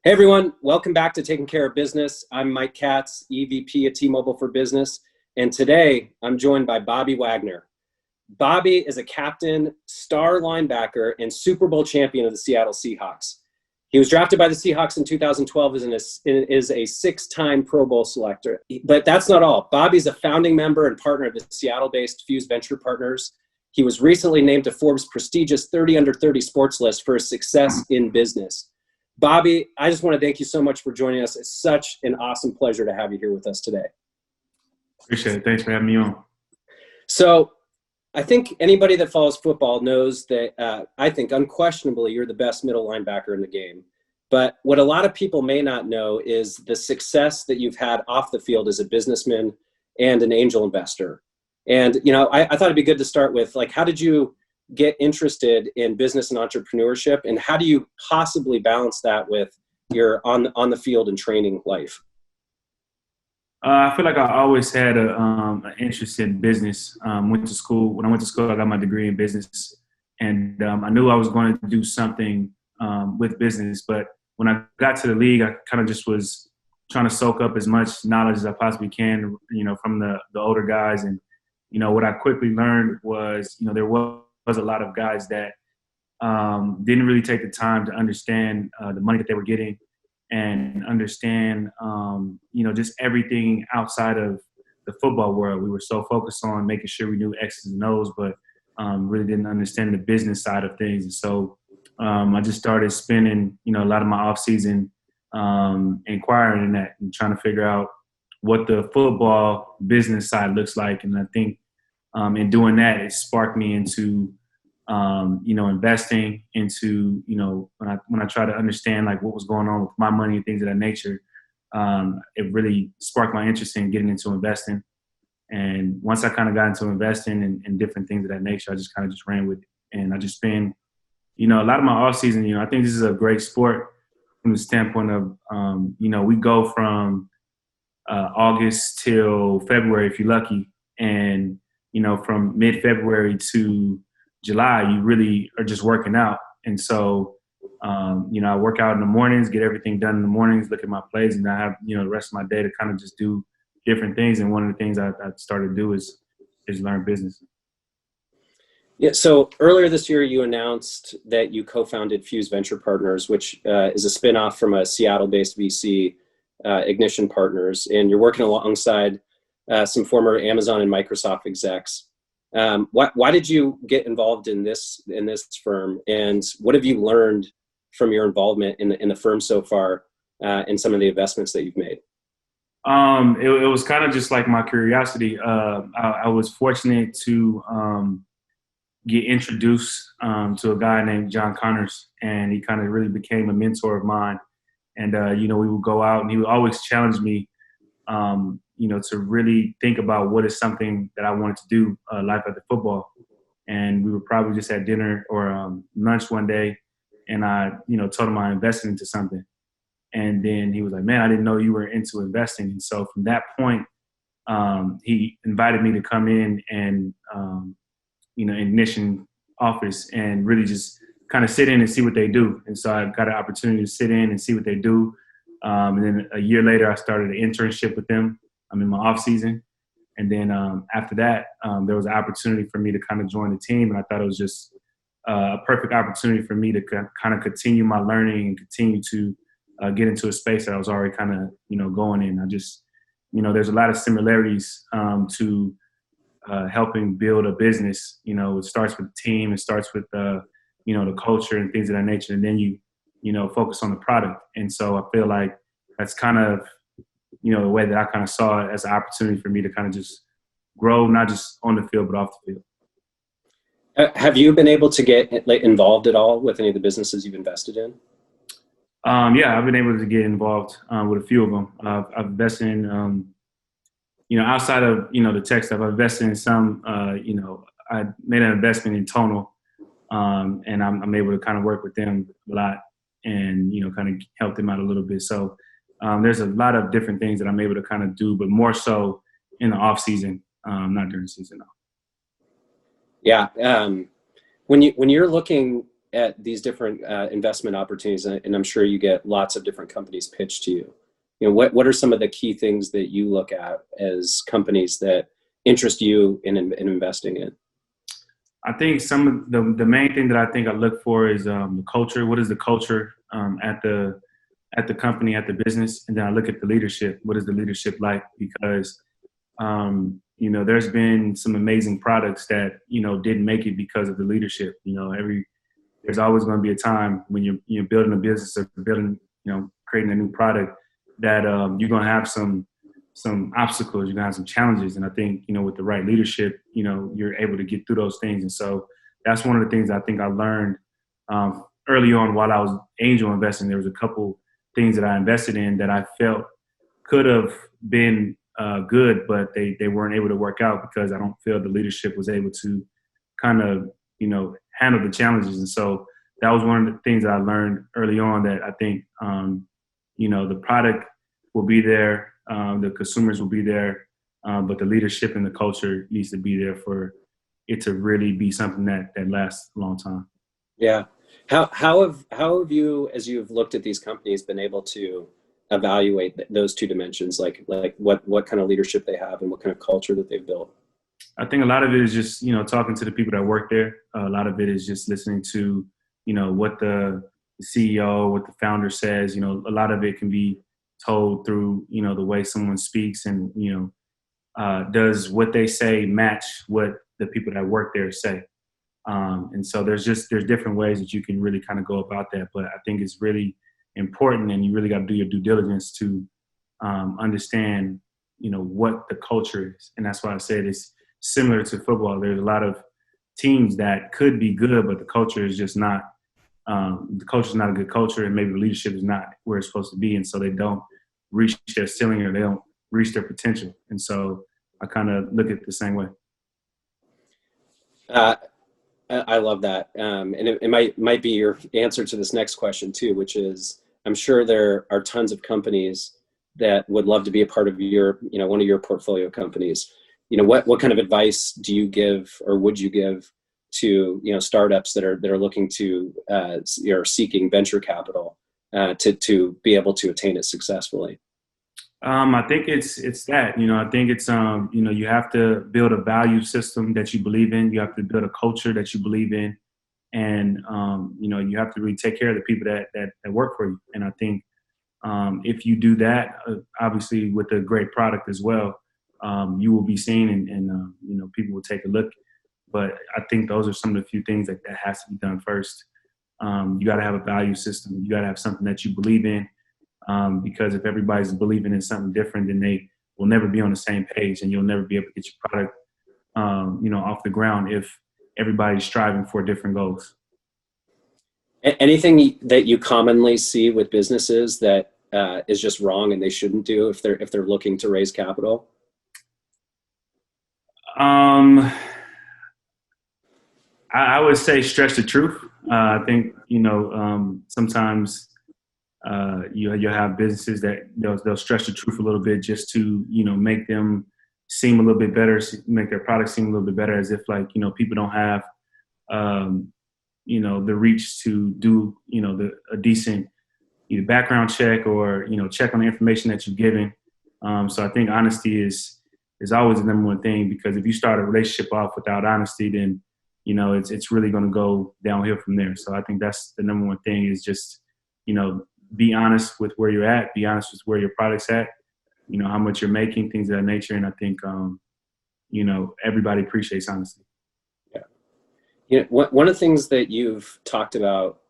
Hey everyone, welcome back to Taking Care of Business. I'm Mike Katz, EVP at T-Mobile for Business, and today I'm joined by Bobby Wagner. Bobby is a captain, star linebacker, and Super Bowl champion of the Seattle Seahawks. He was drafted by the Seahawks in 2012 as a six-time Pro Bowl selector. But that's not all. Bobby's a founding member and partner of the Seattle-based Fuse Venture Partners. He was recently named to Forbes' prestigious 30 Under 30 sports list for his success in business. Bobby, I just want to thank you so much for joining us. It's such an awesome pleasure to have you here with us today. Appreciate it. Thanks for having me on. So I think anybody that follows football knows that I think unquestionably you're the best middle linebacker in the game. But what a lot of people may not know is the success that you've had off the field as a businessman and an angel investor. And, you know, I thought it'd be good to start with, like, how did you get interested in business and entrepreneurship, and how do you possibly balance that with your on the field and training life? I feel like I always had an interest in business. Went to school. When I went to school, I got my degree in business, and I knew I was going to do something with business. But when I got to the league, I kind of just was trying to soak up as much knowledge as I possibly can, you know, from the older guys. And, you know, what I quickly learned was, you know, there was a lot of guys that didn't really take the time to understand the money that they were getting and understand, you know, just everything outside of the football world. We were so focused on making sure we knew X's and O's, but really didn't understand the business side of things. And so I just started spending, you know, a lot of my off season inquiring in that and trying to figure out what the football business side looks like. And I think in doing that, it sparked me into you know, investing into, you know, when I try to understand like what was going on with my money and things of that nature, it really sparked my interest in getting into investing. And once I kind of got into investing and different things of that nature, I just kind of just ran with it. And I just spend, you know, a lot of my off season, you know, I think this is a great sport from the standpoint of, you know, we go from August till February if you're lucky. And, you know, from mid-February to July, you really are just working out. And so, you know, I work out in the mornings, get everything done in the mornings, look at my plays, and I have, you know, the rest of my day to kind of just do different things. And one of the things I started to do is learn business. Yeah. So earlier this year, you announced that you co-founded Fuse Venture Partners, which is a spinoff from a Seattle-based VC, Ignition Partners, and you're working alongside some former Amazon and Microsoft execs. Why did you get involved in this firm, and what have you learned from your involvement in the firm so far, and some of the investments that you've made? It was kind of just like my curiosity. I was fortunate to get introduced to a guy named John Connors, and he kind of really became a mentor of mine. And you know, we would go out, and he would always challenge me. You know, to really think about what is something that I wanted to do, life after football. And we were probably just at dinner or lunch one day, and I, you know, told him I invested into something. And then he was like, "Man, I didn't know you were into investing." And so from that point, he invited me to come in and, you know, Ignition office and really just kind of sit in and see what they do. And so I got an opportunity to sit in and see what they do. And then a year later, I started an internship with them. I'm in my off season. And then after that, there was an opportunity for me to kind of join the team. And I thought it was just a perfect opportunity for me to kind of continue my learning and continue to get into a space that I was already kind of, you know, going in. I just, you know, there's a lot of similarities to helping build a business. You know, it starts with the team. It starts with, you know, the culture and things of that nature. And then you know, focus on the product. And so I feel like that's kind of, you know, the way that I kind of saw it as an opportunity for me to kind of just grow, not just on the field, but off the field. Have you been able to get involved at all with any of the businesses you've invested in? Yeah, I've been able to get involved with a few of them. I've invested in, you know, outside of, you know, the tech stuff, I've invested in some, you know, I made an investment in Tonal, and I'm able to kind of work with them a lot and, you know, kind of help them out a little bit. So there's a lot of different things that I'm able to kind of do, but more so in the off season, not during the season. No. Yeah. When you're looking at these different investment opportunities, and I'm sure you get lots of different companies pitched to you, what are some of the key things that you look at as companies that interest you in investing in? I think some of the main thing that I think I look for is the culture. What is the culture at the company, at the business? And then I look at the leadership. What is the leadership like? Because there's been some amazing products that didn't make it because of the leadership. There's always going to be a time when you're building a business or building, creating a new product that you're going to have some obstacles, you're going to have some challenges. And I think, with the right leadership, you're able to get through those things. And so that's one of the things I think I learned early on while I was angel investing. There was a couple things that I invested in that I felt could have been good, but they weren't able to work out because I don't feel the leadership was able to kind of, handle the challenges. And so that was one of the things that I learned early on, that I think, the product will be there, the consumers will be there, but the leadership and the culture needs to be there for it to really be something that lasts a long time. Yeah. How have you, as you've looked at these companies, been able to evaluate those two dimensions, like what kind of leadership they have and what kind of culture that they've built? I think a lot of it is just, talking to the people that work there. A lot of it is just listening to, what the CEO, what the founder says. A lot of it can be told through, the way someone speaks and, does what they say match what the people that work there say. And so there's different ways that you can really kind of go about that. But I think it's really important, and you really got to do your due diligence to understand, what the culture is. And that's why I said it's similar to football. There's a lot of teams that could be good, but the culture is just not. The culture is not a good culture, and maybe the leadership is not where it's supposed to be, and so they don't reach their ceiling or they don't reach their potential. And so I kind of look at it the same way. I love that, and it might be your answer to this next question too, which is, I'm sure there are tons of companies that would love to be a part of your, one of your portfolio companies. What kind of advice do you give, or would you give to startups that are looking to are seeking venture capital to be able to attain it successfully? I think it's that, I think it's, you have to build a value system that you believe in. You have to build a culture that you believe in. And, you have to really take care of the people that work for you. And I think if you do that, obviously with a great product as well, you will be seen and people will take a look. But I think those are some of the few things that has to be done first. You got to have a value system. You got to have something that you believe in. Because if everybody's believing in something different, then they will never be on the same page, and you'll never be able to get your product, off the ground if everybody's striving for different goals. Anything that you commonly see with businesses that is just wrong and they shouldn't do if they're looking to raise capital? I would say stretch the truth. I think sometimes you'll have businesses that they'll stretch the truth a little bit just to make them seem a little bit better, make their product seem a little bit better, as if people don't have the reach to do a decent either background check or check on the information that you're giving. So I think honesty is always the number one thing, because if you start a relationship off without honesty, then it's really going to go downhill from there. So I think that's the number one thing, is just be honest with where you're at, be honest with where your product's at, how much you're making, things of that nature. And I think everybody appreciates honesty. Yeah. One of the things that you've talked about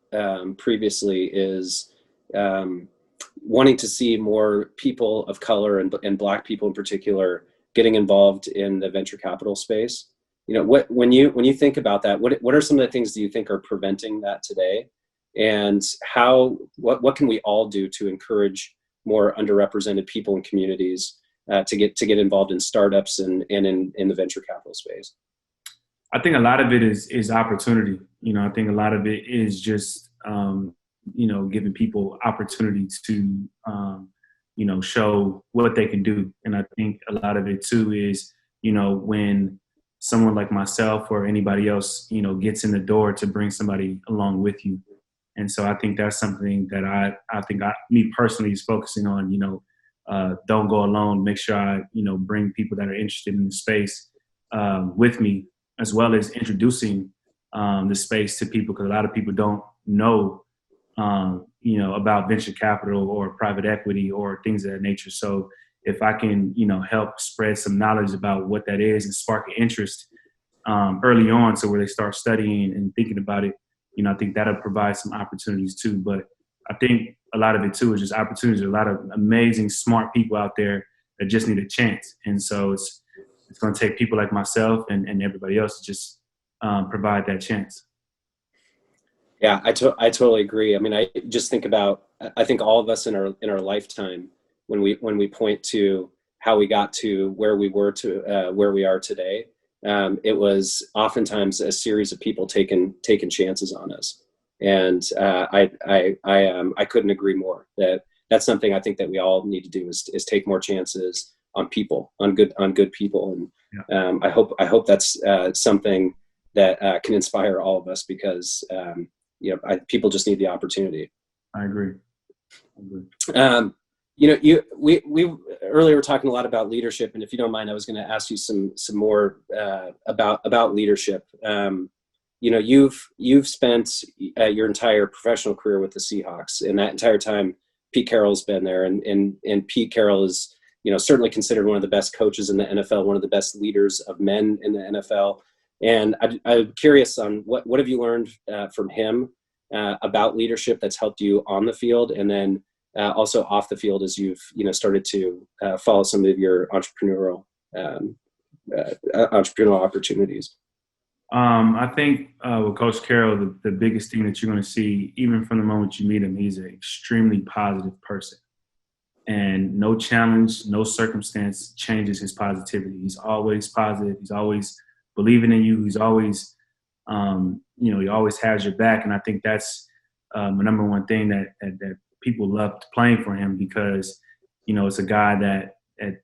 previously is wanting to see more people of color and Black people in particular getting involved in the venture capital space. When you think about that, what are some of the things that you think are preventing that today, and what can we all do to encourage more underrepresented people and communities to get involved in startups and in the venture capital space? I think a lot of it is opportunity. I think a lot of it is just giving people opportunities to show what they can do. And I think a lot of it too is when someone like myself or anybody else, gets in the door to bring somebody along with you. And so I think that's something that me personally is focusing on, don't go alone, make sure I, bring people that are interested in the space with me, as well as introducing the space to people, because a lot of people don't know, about venture capital or private equity or things of that nature. So if I can, help spread some knowledge about what that is and spark an interest early on, so where they start studying and thinking about it, I think that'll provide some opportunities too. But I think a lot of it too is just opportunities. There's a lot of amazing, smart people out there that just need a chance. And so it's going to take people like myself and everybody else to just provide that chance. Yeah, I totally agree. I mean, I just think about, I think all of us in our lifetime, when we point to how we got to where we were to where we are today, it was oftentimes a series of people taking chances on us. And I couldn't agree more that that's something I think that we all need to do is take more chances on people, on good people. And yeah. I hope that's something that can inspire all of us, because people just need the opportunity. I agree. We earlier were talking a lot about leadership, and if you don't mind, I was going to ask you some more about leadership. You've spent your entire professional career with the Seahawks, and that entire time, Pete Carroll's been there, and Pete Carroll is certainly considered one of the best coaches in the NFL, one of the best leaders of men in the NFL. And I'm curious on what have you learned from him about leadership that's helped you on the field, and then also off the field as you've started to follow some of your entrepreneurial opportunities. I think with Coach Carroll, the biggest thing that you're going to see, even from the moment you meet him, he's an extremely positive person. And no challenge, no circumstance changes his positivity. He's always positive. He's always believing in you. He's always, he always has your back. And I think that's the number one thing that people loved playing for him, because, it's a guy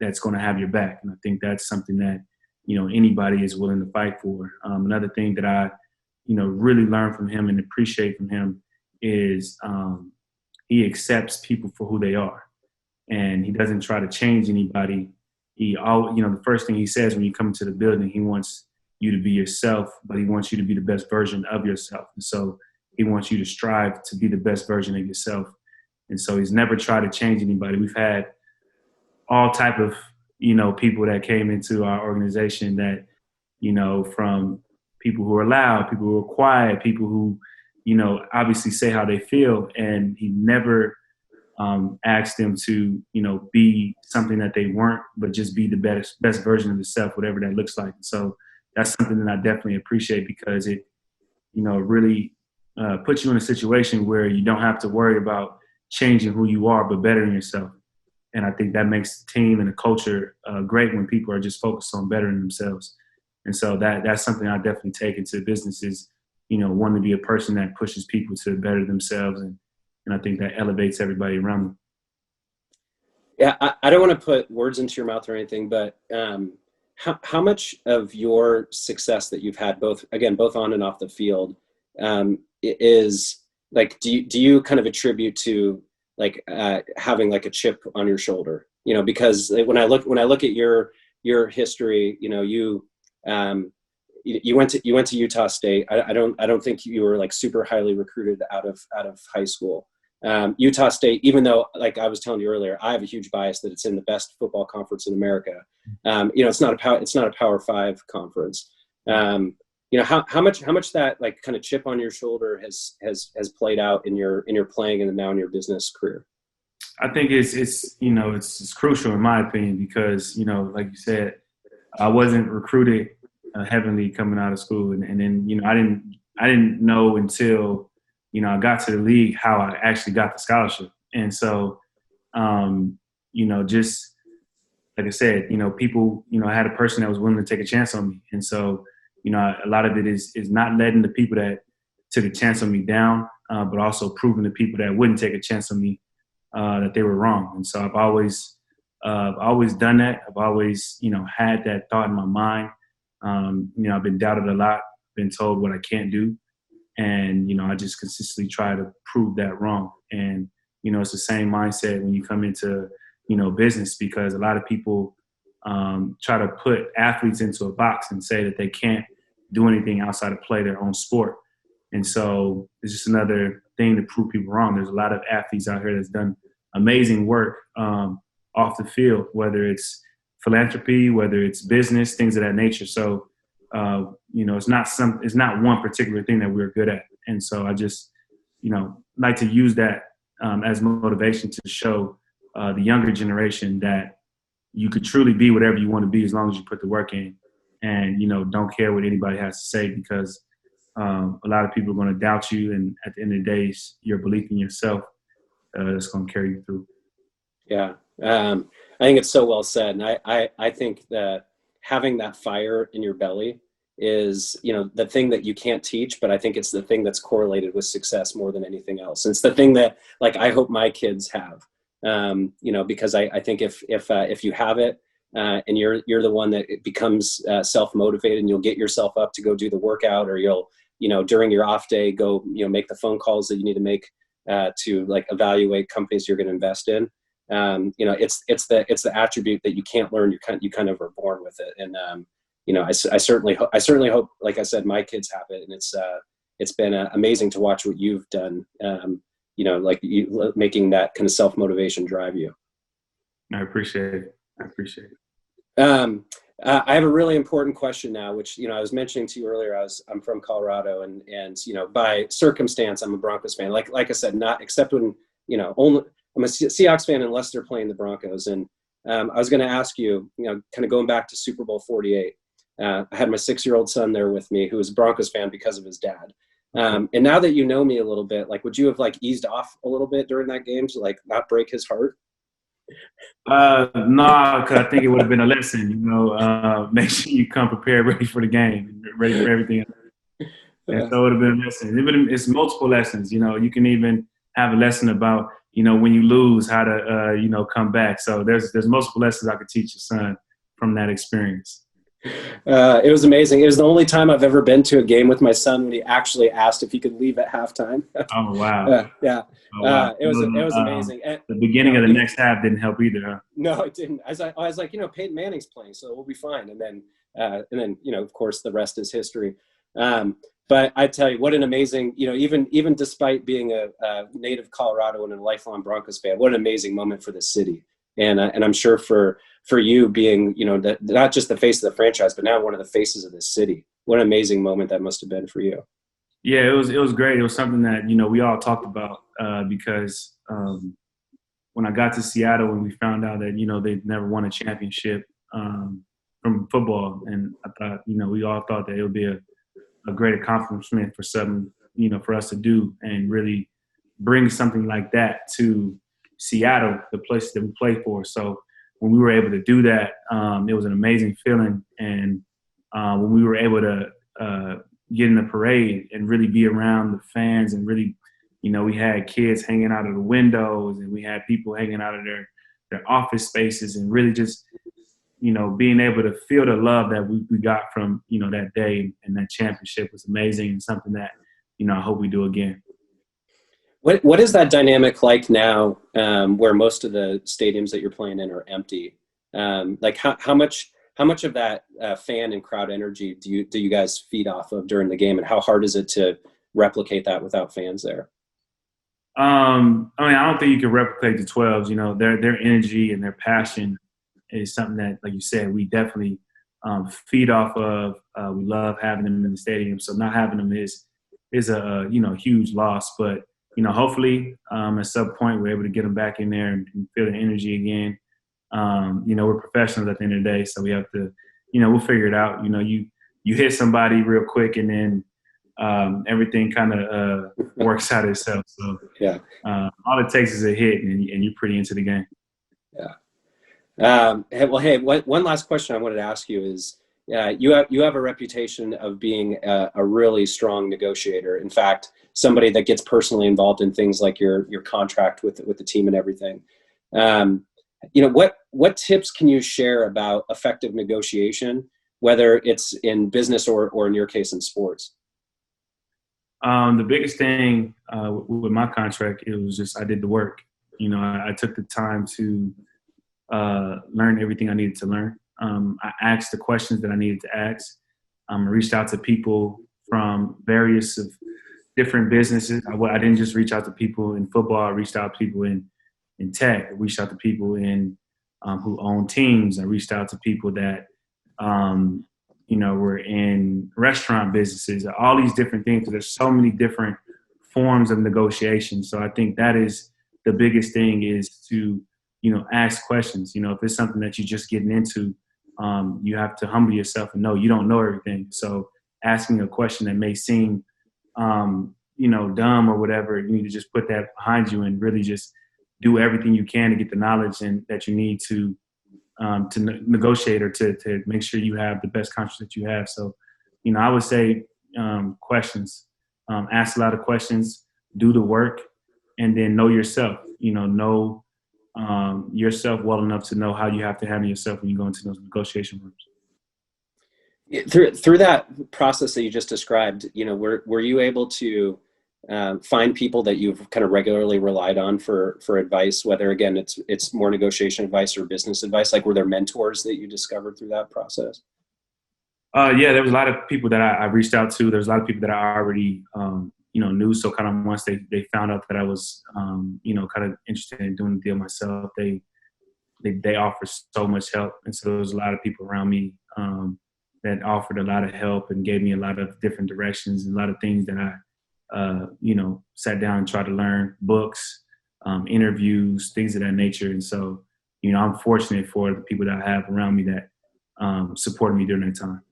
that's going to have your back. And I think that's something that, anybody is willing to fight for. Another thing that I, really learned from him and appreciate from him is he accepts people for who they are, and he doesn't try to change anybody. The first thing he says when you come into the building, he wants you to be yourself, but he wants you to be the best version of yourself. And so he wants you to strive to be the best version of yourself. And so he's never tried to change anybody. We've had all type of, people that came into our organization that, from people who are loud, people who are quiet, people who, obviously say how they feel. And he never asked them to, be something that they weren't, but just be the best version of themselves, whatever that looks like. So that's something that I definitely appreciate, because it, really puts you in a situation where you don't have to worry about changing who you are, but bettering yourself. And I think that makes the team and the culture great when people are just focused on bettering themselves. And so that's something I definitely take into business is, wanting to be a person that pushes people to better themselves. And I think that elevates everybody around them. Yeah, I don't want to put words into your mouth or anything, but how much of your success that you've had, both on and off the field, is like, do you kind of attribute to like having like a chip on your shoulder? Because when I look at your history, you went to Utah State. I don't think you were like super highly recruited out of high school. Utah State, even though, like I was telling you earlier, I have a huge bias that it's in the best football conference in America. It's not a Power 5 conference. How much that like kind of chip on your shoulder has played out in your playing and now in your business career? I think it's crucial in my opinion, because like you said, I wasn't recruited heavily coming out of school, and then I didn't know until I got to the league how I actually got the scholarship. And so just like I said, people I had a person that was willing to take a chance on me. And so a lot of it is not letting the people that took a chance on me down, but also proving the people that wouldn't take a chance on me that they were wrong. And so I've always done that. I've always had that thought in my mind. I've been doubted a lot, been told what I can't do. And, I just consistently try to prove that wrong. And, it's the same mindset when you come into, business, because a lot of people try to put athletes into a box and say that they can't do anything outside of play their own sport. And so it's just another thing to prove people wrong. There's a lot of athletes out here that's done amazing work off the field, whether it's philanthropy, whether it's business, things of that nature. So, it's not one particular thing that we're good at. And so I just, like to use that as motivation to show the younger generation that you could truly be whatever you want to be as long as you put the work in, and, don't care what anybody has to say, because a lot of people are going to doubt you. And at the end of the day, it's your belief in yourself that's going to carry you through. Yeah. I think it's so well said. And I think that having that fire in your belly is, the thing that you can't teach, but I think it's the thing that's correlated with success more than anything else. And it's the thing that, like, I hope my kids have, because I think if you have it, and you're the one that becomes self-motivated, and you'll get yourself up to go do the workout, or you'll, during your off day, go, make the phone calls that you need to make to, like, evaluate companies you're going to invest in. It's the attribute that you can't learn. You kind of are born with it. And, I certainly hope, like I said, my kids have it. And it's been amazing to watch what you've done, like you making that kind of self-motivation drive you. I appreciate it. I have a really important question now, which, I was mentioning to you earlier. I'm from Colorado, and by circumstance, I'm a Broncos fan. Like I said, not except when, only I'm a Seahawks fan unless they're playing the Broncos. And I was going to ask you, kind of going back to Super Bowl 48. I had my 6-year-old son there with me, who was a Broncos fan because of his dad. And now that you know me a little bit, like, would you have, like, eased off a little bit during that game to, like, not break his heart? No, because I think it would have been a lesson, make sure you come prepared, ready for the game, ready for everything. And so it would have been a lesson. It's multiple lessons. You can even have a lesson about, when you lose, how to, come back. So there's multiple lessons I could teach your son from that experience. It was amazing. It was the only time I've ever been to a game with my son when he actually asked if he could leave at halftime. Oh, wow. Yeah. Oh, wow. It was amazing. The beginning of the next half didn't help either, huh? No, it didn't. I was like, Peyton Manning's playing, so we'll be fine. And then, of course, the rest is history. But I tell you, what an amazing, even despite being a native Colorado and a lifelong Broncos fan, what an amazing moment for the city. And I'm sure for you being, not just the face of the franchise, but now one of the faces of this city. What an amazing moment that must have been for you. Yeah, it was great. It was something that, we all talked about because when I got to Seattle and we found out that, they'd never won a championship from football. And I thought, we all thought that it would be a great accomplishment for something, for us to do and really bring something like that to Seattle, the place that we play for. So when we were able to do that, it was an amazing feeling. And when we were able to get in the parade and really be around the fans and really, we had kids hanging out of the windows and we had people hanging out of their office spaces, and really just, being able to feel the love that we got from, that day and that championship was amazing, and something that, I hope we do again. What is that dynamic like now, where most of the stadiums that you're playing in are empty? Like how much of that fan and crowd energy do you guys feed off of during the game, and how hard is it to replicate that without fans there? I don't think you can replicate the 12s. Their energy and their passion is something that, like you said, we definitely feed off of. We love having them in the stadium, so not having them is a huge loss. But hopefully at some point we're able to get them back in there and feel the energy again. We're professionals at the end of the day, so we have to, we'll figure it out. You hit somebody real quick, and then everything kind of works out itself. So yeah, all it takes is a hit, and you're pretty into the game. Yeah. Hey, one last question I wanted to ask you is, you have a reputation of being a really strong negotiator. In fact, somebody that gets personally involved in things like your contract with the team and everything. What tips can you share about effective negotiation whether it's in business or in your case in sports? The biggest thing with my contract, it was just I did the work. You know, I took the time to learn everything I needed to learn. I asked the questions that I needed to ask. I reached out to people from various of different businesses. I didn't just reach out to people in football. I reached out to people in tech. I reached out to people in who own teams. I reached out to people that were in restaurant businesses. All these different things. There's so many different forms of negotiation. So I think that is the biggest thing, is to ask questions. If it's something that you're just getting into, you have to humble yourself and know you don't know everything. So asking a question that may seem, dumb or whatever, you need to just put that behind you and really just do everything you can to get the knowledge and that you need to negotiate or to make sure you have the best contract that you have. So, I would say questions, ask a lot of questions, do the work, and then know yourself. Know yourself well enough to know how you have to handle yourself when you go into those negotiation rooms. Through that process that you just described, were you able to find people that you've kind of regularly relied on for advice, whether again it's more negotiation advice or business advice? Like, were there mentors that you discovered through that process? Yeah, there was a lot of people that I reached out to. There's a lot of people that I already knew. So kind of once they found out that I was kind of interested in doing the deal myself, they offered so much help. And so there was a lot of people around me that offered a lot of help and gave me a lot of different directions and a lot of things that I sat down and tried to learn, books, interviews, things of that nature. And so, I'm fortunate for the people that I have around me that supported me during that time.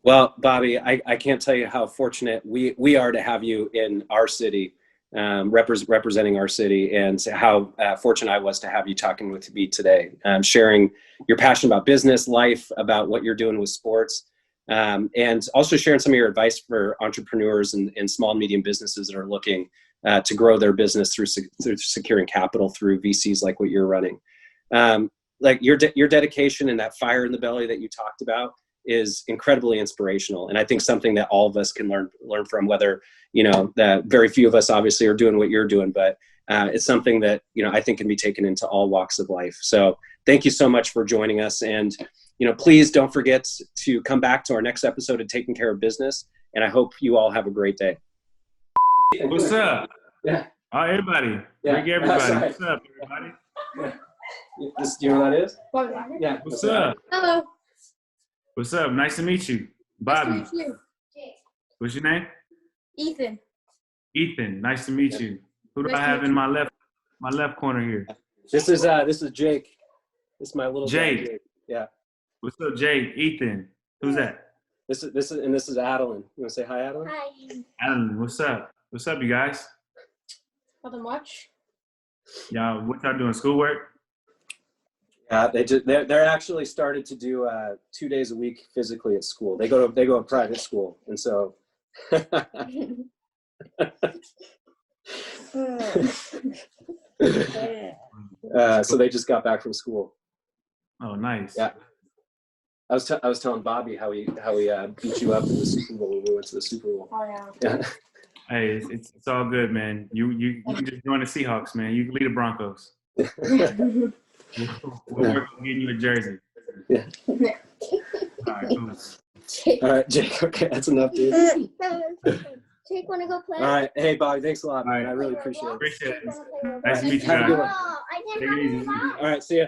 Well, Bobby, I can't tell you how fortunate we are to have you in our city, representing our city, and how fortunate I was to have you talking with me today, sharing your passion about business, life, about what you're doing with sports. And also sharing some of your advice for entrepreneurs and small and medium businesses that are looking to grow their business through securing capital through VCs like what you're running. Like your dedication and that fire in the belly that you talked about is incredibly inspirational, and I think something that all of us can learn from. Whether that very few of us obviously are doing what you're doing, but it's something that I think can be taken into all walks of life. So thank you so much for joining us, and please don't forget to come back to our next episode of Taking Care of Business, and I hope you all have a great day. What's up? Yeah. Hi, everybody. Yeah. Everybody. What's up, everybody? Yeah. Do you know what that is? Yeah. What's up? Hello. What's up? Nice to meet you. Bobby. Nice to meet you. What's your name? Ethan. Ethan. Nice to meet you. Who do I have in my left corner here? This is Jake. This is my little Jake. Jake. Yeah. What's up, Jake? Ethan. Who's that? This is Adeline. You want to say hi, Adeline? Hi. Adeline. What's up? What's up, you guys? Nothing much. Y'all, what y'all doing? Schoolwork? They're actually started to do 2 days a week physically at school. They go to private school, and so. So they just got back from school. Oh, nice. Yeah. I was telling Bobby how he beat you up in the Super Bowl when we went to the Super Bowl. Oh Yeah. Hey, it's all good, man. You can just join the Seahawks, man. You can lead the Broncos. We'll work on getting you a jersey. Yeah. All right, cool. All right, Jake. Okay, that's enough, dude. Jake, wanna go play? All right. Hey, Bobby. Thanks a lot, man. All right. I really appreciate it. Appreciate it. Wanna play Roblox? Nice to meet you Have a good guys. one. Oh, I Take didn't it have easy. the All right. See ya.